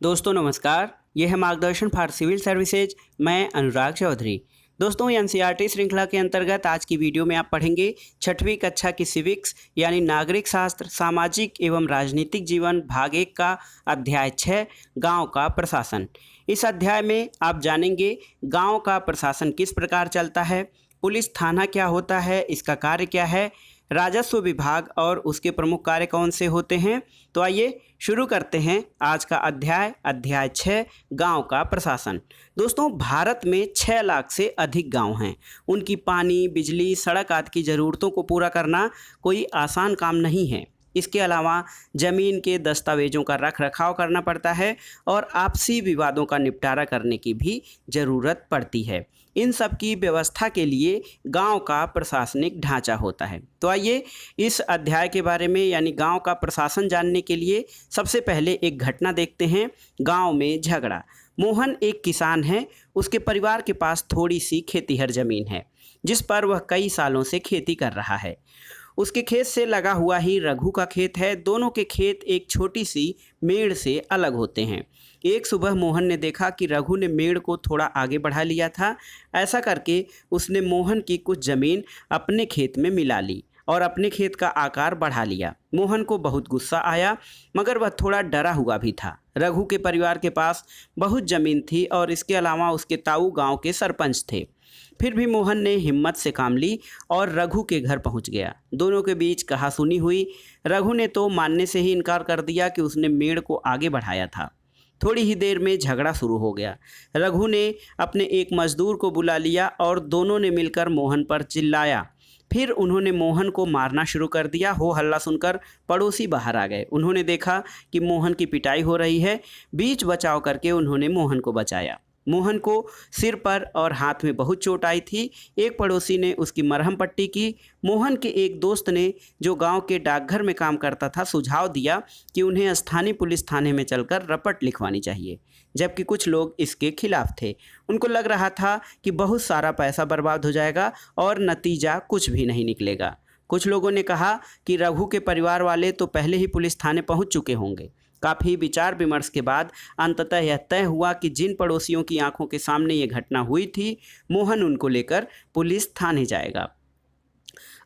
दोस्तों नमस्कार, ये है मार्गदर्शन फॉर सिविल सर्विसेज। मैं अनुराग चौधरी। दोस्तों एनसीईआरटी श्रृंखला के अंतर्गत आज की वीडियो में आप पढ़ेंगे छठवीं कक्षा की सिविक्स यानी नागरिक शास्त्र सामाजिक एवं राजनीतिक जीवन भाग 1 का अध्याय 6 गांव का प्रशासन। इस अध्याय में आप जानेंगे गांव का प्रशासन किस प्रकार चलता है, पुलिस थाना क्या होता है, इसका कार्य क्या है, राजस्व विभाग और उसके प्रमुख कार्य कौन से होते हैं। तो आइए शुरू करते हैं आज का अध्याय 6 गांव का प्रशासन। दोस्तों भारत में 6 लाख से अधिक गांव हैं। उनकी पानी, बिजली, सड़क आदि की ज़रूरतों को पूरा करना कोई आसान काम नहीं है। इसके अलावा ज़मीन के दस्तावेजों का रख रखाव करना पड़ता है और आपसी विवादों का निपटारा करने की भी ज़रूरत पड़ती है। इन सब की व्यवस्था के लिए गांव का प्रशासनिक ढांचा होता है। तो आइए इस अध्याय के बारे में यानी गांव का प्रशासन जानने के लिए सबसे पहले एक घटना देखते हैं। गांव में झगड़ा। मोहन एक किसान है। उसके परिवार के पास थोड़ी सी खेतीहर ज़मीन है जिस पर वह कई सालों से खेती कर रहा है। उसके खेत से लगा हुआ ही रघु का खेत है। दोनों के खेत एक छोटी सी मेड़ से अलग होते हैं। एक सुबह मोहन ने देखा कि रघु ने मेड़ को थोड़ा आगे बढ़ा लिया था। ऐसा करके उसने मोहन की कुछ ज़मीन अपने खेत में मिला ली और अपने खेत का आकार बढ़ा लिया। मोहन को बहुत गुस्सा आया मगर वह थोड़ा डरा हुआ भी था। रघु के परिवार के पास बहुत ज़मीन थी और इसके अलावा उसके ताऊ गांव के सरपंच थे। फिर भी मोहन ने हिम्मत से काम ली और रघु के घर पहुंच गया। दोनों के बीच कहासुनी हुई। रघु ने तो मानने से ही इनकार कर दिया कि उसने मेड़ को आगे बढ़ाया था। थोड़ी ही देर में झगड़ा शुरू हो गया। रघु ने अपने एक मजदूर को बुला लिया और दोनों ने मिलकर मोहन पर चिल्लाया। फिर उन्होंने मोहन को मारना शुरू कर दिया। हो हल्ला सुनकर पड़ोसी बाहर आ गए। उन्होंने देखा कि मोहन की पिटाई हो रही है। बीच बचाव करके उन्होंने मोहन को बचाया। मोहन को सिर पर और हाथ में बहुत चोट आई थी। एक पड़ोसी ने उसकी मरहम पट्टी की। मोहन के एक दोस्त ने जो गांव के डाकघर में काम करता था सुझाव दिया कि उन्हें स्थानीय पुलिस थाने में चलकर रपट लिखवानी चाहिए, जबकि कुछ लोग इसके खिलाफ थे। उनको लग रहा था कि बहुत सारा पैसा बर्बाद हो जाएगा और नतीजा कुछ भी नहीं निकलेगा। कुछ लोगों ने कहा कि रघु के परिवार वाले तो पहले ही पुलिस थाने पहुंच चुके होंगे। काफ़ी विचार विमर्श के बाद अंततः यह तय हुआ कि जिन पड़ोसियों की आंखों के सामने ये घटना हुई थी, मोहन उनको लेकर पुलिस थाने जाएगा।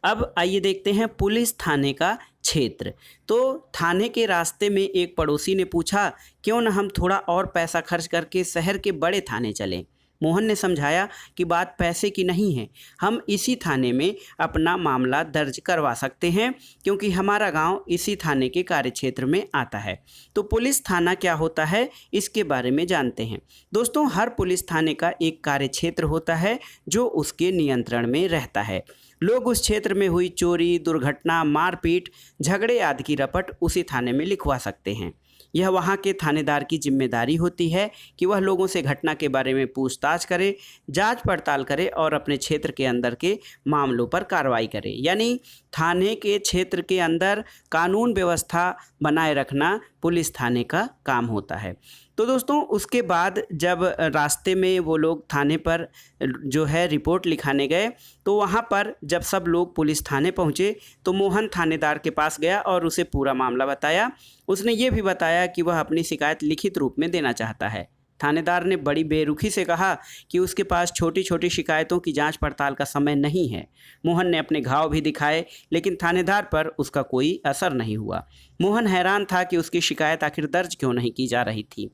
अब आइए देखते हैं पुलिस थाने का क्षेत्र। तो थाने के रास्ते में एक पड़ोसी ने पूछा, क्यों न हम थोड़ा और पैसा खर्च करके शहर के बड़े थाने चलें। मोहन ने समझाया कि बात पैसे की नहीं है, हम इसी थाने में अपना मामला दर्ज करवा सकते हैं क्योंकि हमारा गांव इसी थाने के कार्यक्षेत्र में आता है। तो पुलिस थाना क्या होता है इसके बारे में जानते हैं। दोस्तों हर पुलिस थाने का एक कार्यक्षेत्र होता है जो उसके नियंत्रण में रहता है। लोग उस क्षेत्र में हुई चोरी, दुर्घटना, मारपीट, झगड़े आदि की रपट उसी थाने में लिखवा सकते हैं। यह वहाँ के थानेदार की जिम्मेदारी होती है कि वह लोगों से घटना के बारे में पूछताछ करे, जांच पड़ताल करे और अपने क्षेत्र के अंदर के मामलों पर कार्रवाई करे। यानी थाने के क्षेत्र के अंदर कानून व्यवस्था बनाए रखना पुलिस थाने का काम होता है। तो दोस्तों उसके बाद जब रास्ते में वो लोग थाने पर जो है रिपोर्ट लिखाने गए तो वहाँ पर जब सब लोग पुलिस थाने पहुँचे तो मोहन थानेदार के पास गया और उसे पूरा मामला बताया। उसने ये भी बताया कि वह अपनी शिकायत लिखित रूप में देना चाहता है। थानेदार ने बड़ी बेरुखी से कहा कि उसके पास छोटी छोटी शिकायतों की जांच पड़ताल का समय नहीं है। मोहन ने अपने घाव भी दिखाए लेकिन थानेदार पर उसका कोई असर नहीं हुआ। मोहन हैरान था कि उसकी शिकायत आखिर दर्ज क्यों नहीं की जा रही थी।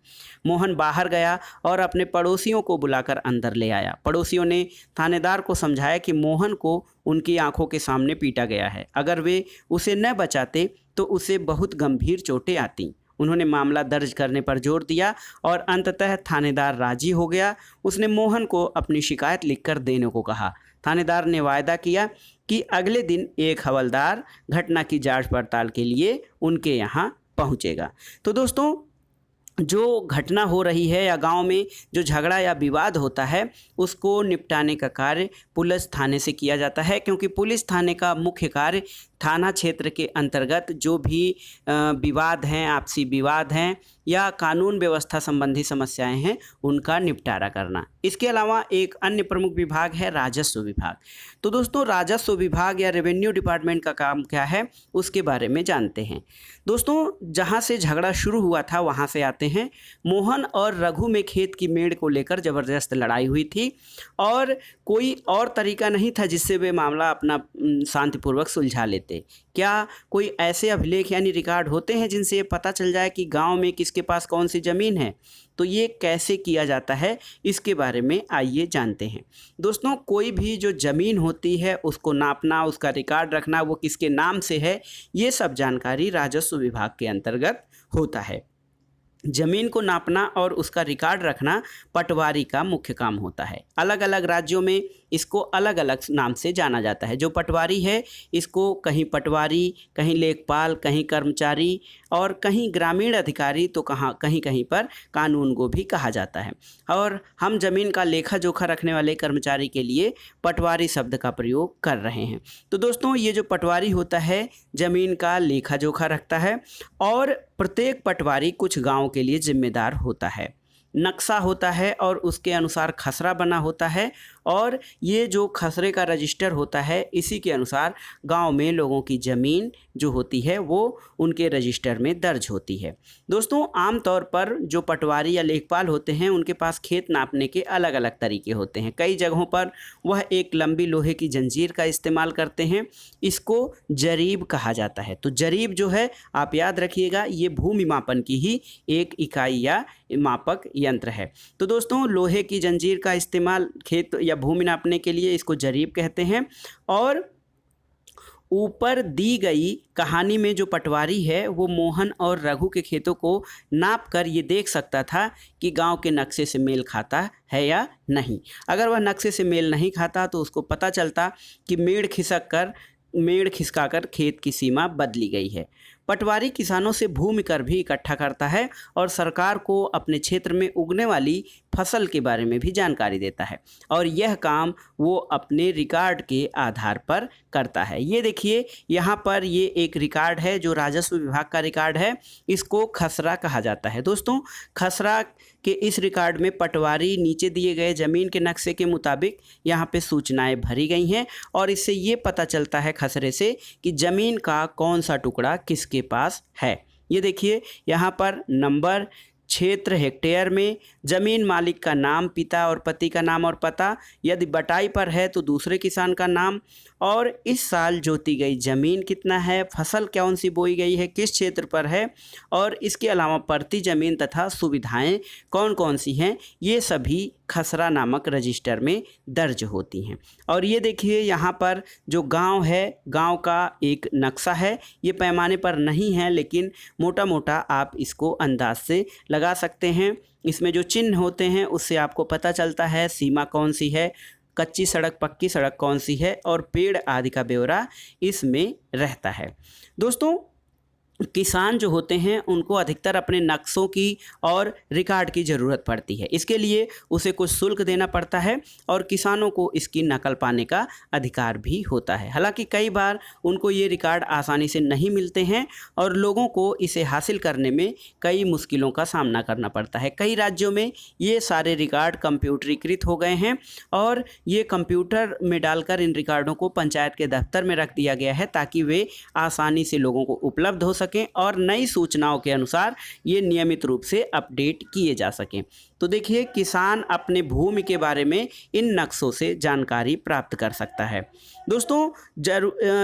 मोहन बाहर गया और अपने पड़ोसियों को बुलाकर अंदर ले आया। पड़ोसियों ने थानेदार को समझाया कि मोहन को उनकी आंखों के सामने पीटा गया है। अगर वे उसे न बचाते तो उसे बहुत गंभीर चोटें आती। उन्होंने मामला दर्ज करने पर जोर दिया और अंततः थानेदार राजी हो गया। उसने मोहन को अपनी शिकायत लिखकर देने को कहा। थानेदार ने वायदा किया कि अगले दिन एक हवलदार घटना की जांच पड़ताल के लिए उनके यहाँ पहुँचेगा। तो दोस्तों जो घटना हो रही है या गांव में जो झगड़ा या विवाद होता है उसको निपटाने का कार्य पुलिस थाने से किया जाता है क्योंकि पुलिस थाने का मुख्य कार्य थाना क्षेत्र के अंतर्गत जो भी विवाद हैं, आपसी विवाद हैं या कानून व्यवस्था संबंधी समस्याएं हैं, उनका निपटारा करना। इसके अलावा एक अन्य प्रमुख विभाग है राजस्व विभाग। तो दोस्तों, राजस्व विभाग या रेवेन्यू डिपार्टमेंट का काम क्या है, उसके बारे में जानते हैं। दोस्तों, जहां से झगड़ा शुरू हुआ था वहां से आते हैं। मोहन और रघु में खेत की मेड़ को लेकर ज़बरदस्त लड़ाई हुई थी और कोई और तरीका नहीं था जिससे वे मामला अपना शांतिपूर्वक सुलझा लेते। क्या कोई ऐसे अभिलेख यानी रिकॉर्ड होते हैं जिनसे ये पता चल जाए कि गांव में किसके पास कौन सी ज़मीन है? तो ये कैसे किया जाता है, इसके बारे में आइए जानते हैं। दोस्तों, कोई भी जो ज़मीन होती है उसको नापना, उसका रिकॉर्ड रखना, वो किसके नाम से है, ये सब जानकारी राजस्व विभाग के अंतर्गत होता है। ज़मीन को नापना और उसका रिकॉर्ड रखना पटवारी का मुख्य काम होता है। अलग अलग राज्यों में इसको अलग अलग नाम से जाना जाता है। जो पटवारी है इसको कहीं पटवारी, कहीं लेखपाल, कहीं कर्मचारी और कहीं ग्रामीण अधिकारी, तो कहीं कहीं पर कानूनगो भी कहा जाता है। और हम ज़मीन का लेखा जोखा रखने वाले कर्मचारी के लिए पटवारी शब्द का प्रयोग कर रहे हैं। तो दोस्तों, ये जो पटवारी होता है ज़मीन का लेखा जोखा रखता है और प्रत्येक पटवारी कुछ गाँव के लिए जिम्मेदार होता है। नक्शा होता है और उसके अनुसार खसरा बना होता है और ये जो खसरे का रजिस्टर होता है इसी के अनुसार गांव में लोगों की ज़मीन जो होती है वो उनके रजिस्टर में दर्ज होती है। दोस्तों, आमतौर पर जो पटवारी या लेखपाल होते हैं उनके पास खेत नापने के अलग अलग तरीके होते हैं। कई जगहों पर वह एक लंबी लोहे की जंजीर का इस्तेमाल करते हैं। इसको जरीब कहा जाता है। तो जरीब जो है, आप याद रखिएगा, ये भूमि मापन की ही एक इकाई या मापक यंत्र है। तो दोस्तों, लोहे की जंजीर का इस्तेमाल खेत या भूमि नापने के लिए इसको जरीब कहते हैं। और ऊपर दी गई कहानी में जो पटवारी है वो मोहन और रघु के खेतों को नाप कर ये देख सकता था कि गांव के नक्शे से मेल खाता है या नहीं। अगर वह नक्शे से मेल नहीं खाता तो उसको पता चलता कि मेड़ खिसकाकर खेत की सीमा बदली गई है। पटवारी किसानों से भूमि कर भी इकट्ठा करता है और सरकार को अपने क्षेत्र में उगने वाली फसल के बारे में भी जानकारी देता है और यह काम वो अपने रिकॉर्ड के आधार पर करता है। ये देखिए, यहाँ पर ये एक रिकॉर्ड है जो राजस्व विभाग का रिकॉर्ड है। इसको खसरा कहा जाता है। दोस्तों, खसरा के इस रिकॉर्ड में पटवारी नीचे दिए गए ज़मीन के नक्शे के मुताबिक यहाँ पे सूचनाएं भरी गई हैं और इससे ये पता चलता है खसरे से कि ज़मीन का कौन सा टुकड़ा किसके पास है। ये देखिए, यहाँ पर नंबर, क्षेत्र हेक्टेयर में, ज़मीन मालिक का नाम, पिता और पति का नाम और पता, यदि बटाई पर है तो दूसरे किसान का नाम, और इस साल जोती गई ज़मीन कितना है, फसल कौन सी बोई गई है, किस क्षेत्र पर है, और इसके अलावा पड़ती ज़मीन तथा सुविधाएं कौन कौन सी हैं, ये सभी खसरा नामक रजिस्टर में दर्ज होती हैं। और ये देखिए, यहाँ पर जो गांव है, गांव का एक नक्शा है। ये पैमाने पर नहीं है लेकिन मोटा मोटा आप इसको अंदाज से लगा सकते हैं। इसमें जो चिन्ह होते हैं उससे आपको पता चलता है सीमा कौन सी है, कच्ची सड़क पक्की सड़क कौन सी है, और पेड़ आदि का ब्यौरा इसमें रहता है। दोस्तों, किसान जो होते हैं उनको अधिकतर अपने नक्शों की और रिकॉर्ड की ज़रूरत पड़ती है। इसके लिए उसे कुछ शुल्क देना पड़ता है और किसानों को इसकी नकल पाने का अधिकार भी होता है। हालांकि कई बार उनको ये रिकॉर्ड आसानी से नहीं मिलते हैं और लोगों को इसे हासिल करने में कई मुश्किलों का सामना करना पड़ता है। कई राज्यों में ये सारे रिकॉर्ड कंप्यूटरीकृत हो गए हैं और ये कंप्यूटर में डालकर इन रिकॉर्डों को पंचायत के दफ्तर में रख दिया गया है ताकि वे आसानी से लोगों को उपलब्ध हो सके और नई सूचनाओं के अनुसार ये नियमित रूप से अपडेट किए जा सकें। तो देखिए, किसान अपने भूमि के बारे में इन नक्शों से जानकारी प्राप्त कर सकता है। दोस्तों,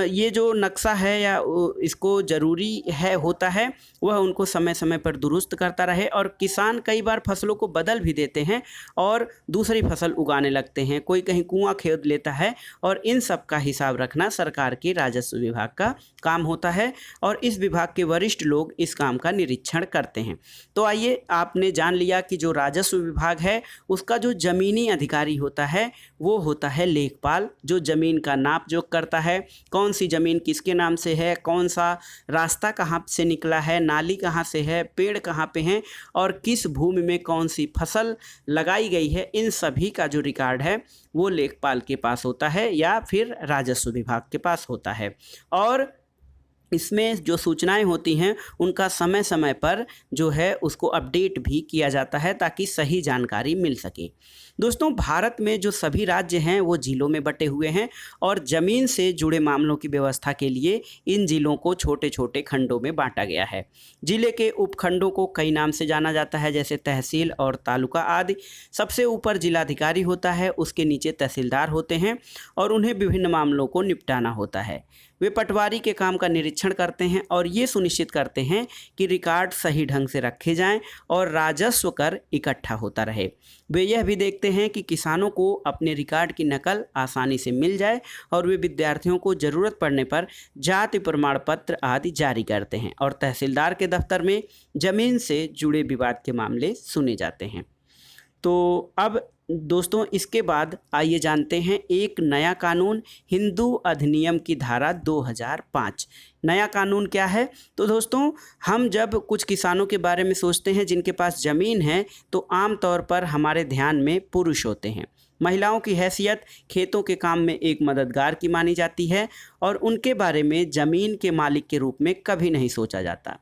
ये जो नक्शा है या इसको ज़रूरी होता है वह उनको समय समय पर दुरुस्त करता रहे, और किसान कई बार फसलों को बदल भी देते हैं और दूसरी फसल उगाने लगते हैं। कोई कहीं कुआं खोद लेता है और इन सब का हिसाब रखना सरकार के राजस्व विभाग का काम होता है और इस विभाग के वरिष्ठ लोग इस काम का निरीक्षण करते हैं। तो आइए, आपने जान लिया कि जो राजस्व विभाग है उसका जो ज़मीनी अधिकारी होता है वो होता है लेखपाल, जो ज़मीन का नाप जोख करता है, कौन सी ज़मीन किसके नाम से है, कौन सा रास्ता कहाँ से निकला है, नाली कहाँ से है, पेड़ कहाँ पे हैं और किस भूमि में कौन सी फसल लगाई गई है। इन सभी का जो रिकॉर्ड है वो लेखपाल के पास होता है या फिर राजस्व विभाग के पास होता है। और इसमें जो सूचनाएं होती हैं उनका समय समय पर जो है उसको अपडेट भी किया जाता है ताकि सही जानकारी मिल सके। दोस्तों, भारत में जो सभी राज्य हैं वो जिलों में बटे हुए हैं और ज़मीन से जुड़े मामलों की व्यवस्था के लिए इन जिलों को छोटे छोटे खंडों में बांटा गया है। जिले के उपखंडों को कई नाम से जाना जाता है, जैसे तहसील और तालुका आदि। सबसे ऊपर जिलाधिकारी होता है, उसके नीचे तहसीलदार होते हैं और उन्हें विभिन्न मामलों को निपटाना होता है। वे पटवारी के काम का निरीक्षण करते हैं और ये सुनिश्चित करते हैं कि रिकॉर्ड सही ढंग से रखे जाएं और राजस्व कर इकट्ठा होता रहे। वे यह भी देखते हैं कि किसानों को अपने रिकॉर्ड की नकल आसानी से मिल जाए और वे विद्यार्थियों को ज़रूरत पड़ने पर जाति प्रमाण पत्र आदि जारी करते हैं और तहसीलदार के दफ्तर में ज़मीन से जुड़े विवाद के मामले सुने जाते हैं। तो अब दोस्तों, इसके बाद आइए जानते हैं एक नया कानून, हिंदू अधिनियम की धारा 2005। नया कानून क्या है? तो दोस्तों, हम जब कुछ किसानों के बारे में सोचते हैं जिनके पास ज़मीन है तो आम तौर पर हमारे ध्यान में पुरुष होते हैं। महिलाओं की हैसियत खेतों के काम में एक मददगार की मानी जाती है और उनके बारे में ज़मीन के मालिक के रूप में कभी नहीं सोचा जाता।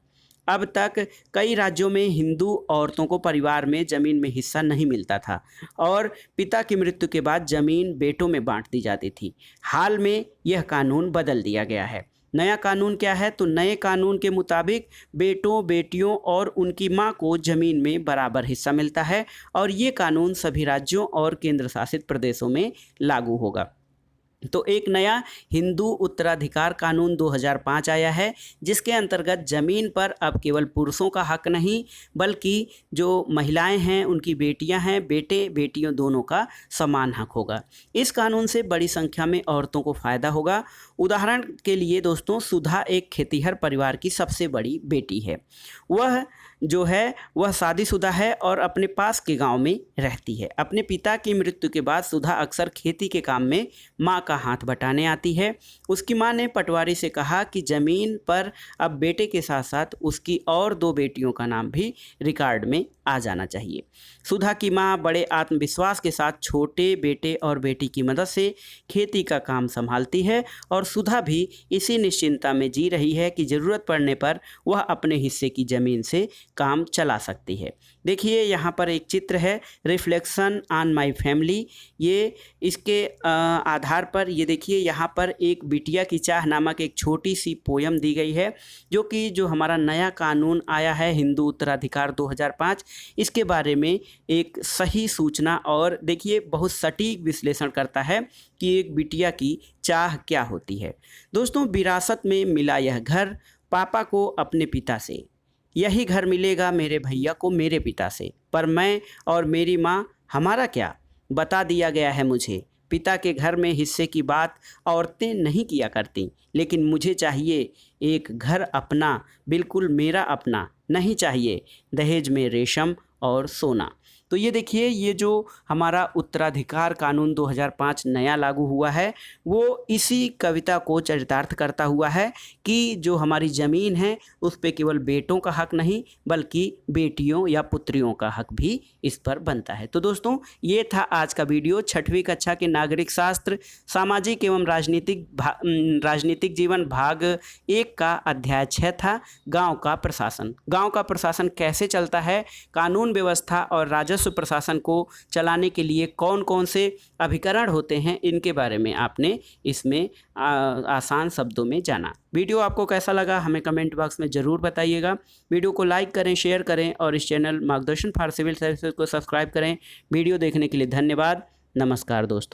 अब तक कई राज्यों में हिंदू औरतों को परिवार में ज़मीन में हिस्सा नहीं मिलता था और पिता की मृत्यु के बाद ज़मीन बेटों में बांट दी जाती थी। हाल में यह कानून बदल दिया गया है। नया कानून क्या है? तो नए कानून के मुताबिक बेटों, बेटियों और उनकी मां को ज़मीन में बराबर हिस्सा मिलता है और ये कानून सभी राज्यों और केंद्र शासित प्रदेशों में लागू होगा। तो एक नया हिंदू उत्तराधिकार कानून 2005 आया है, जिसके अंतर्गत ज़मीन पर अब केवल पुरुषों का हक नहीं बल्कि जो महिलाएं हैं, उनकी बेटियां हैं, बेटे बेटियों दोनों का समान हक होगा। इस कानून से बड़ी संख्या में औरतों को फ़ायदा होगा। उदाहरण के लिए दोस्तों, सुधा एक खेतीहर परिवार की सबसे बड़ी बेटी है। वह शादीशुदा है और अपने पास के गांव में रहती है। अपने पिता की मृत्यु के बाद सुधा अक्सर खेती के काम में मां का हाथ बटाने आती है। उसकी मां ने पटवारी से कहा कि ज़मीन पर अब बेटे के साथ साथ उसकी और 2 बेटियों का नाम भी रिकॉर्ड में आ जाना चाहिए। सुधा की मां बड़े आत्मविश्वास के साथ छोटे बेटे और बेटी की मदद से खेती का काम संभालती है और सुधा भी इसी निश्चिंता में जी रही है कि ज़रूरत पड़ने पर वह अपने हिस्से की ज़मीन से काम चला सकती है। देखिए, यहाँ पर एक चित्र है, रिफ्लेक्शन ऑन माय फैमिली। ये इसके आधार पर ये देखिए, यहाँ पर एक बिटिया की चाह नामक एक छोटी सी पोयम दी गई है, जो हमारा नया कानून आया है हिंदू उत्तराधिकार 2005, इसके बारे में एक सही सूचना और देखिए बहुत सटीक विश्लेषण करता है कि एक बिटिया की चाह क्या होती है। दोस्तों, विरासत में मिला यह घर पापा को अपने पिता से, यही घर मिलेगा मेरे भैया को मेरे पिता से, पर मैं और मेरी माँ हमारा क्या, बता दिया गया है मुझे। पिता के घर में हिस्से की बात औरतें नहीं किया करती, लेकिन मुझे चाहिए एक घर अपना, बिल्कुल मेरा अपना, नहीं चाहिए दहेज में रेशम और सोना। तो ये देखिए, ये जो हमारा उत्तराधिकार कानून 2005 नया लागू हुआ है, वो इसी कविता को चरितार्थ करता हुआ है कि जो हमारी ज़मीन है उस पे केवल बेटों का हक नहीं बल्कि बेटियों या पुत्रियों का हक भी इस पर बनता है। तो दोस्तों, ये था आज का वीडियो। 6वीं कक्षा के नागरिक शास्त्र सामाजिक एवं राजनीतिक जीवन भाग 1 का अध्याय 6 था, गाँव का प्रशासन। गाँव का प्रशासन कैसे चलता है, कानून व्यवस्था और राजस्व प्रशासन को चलाने के लिए कौन कौन से अभिकरण होते हैं, इनके बारे में आपने इसमें आसान शब्दों में जाना। वीडियो आपको कैसा लगा हमें कमेंट बॉक्स में ज़रूर बताइएगा। वीडियो को लाइक करें, शेयर करें और इस चैनल मार्गदर्शन फॉर सिविल सर्विसेज को सब्सक्राइब करें। वीडियो देखने के लिए धन्यवाद। नमस्कार दोस्तों।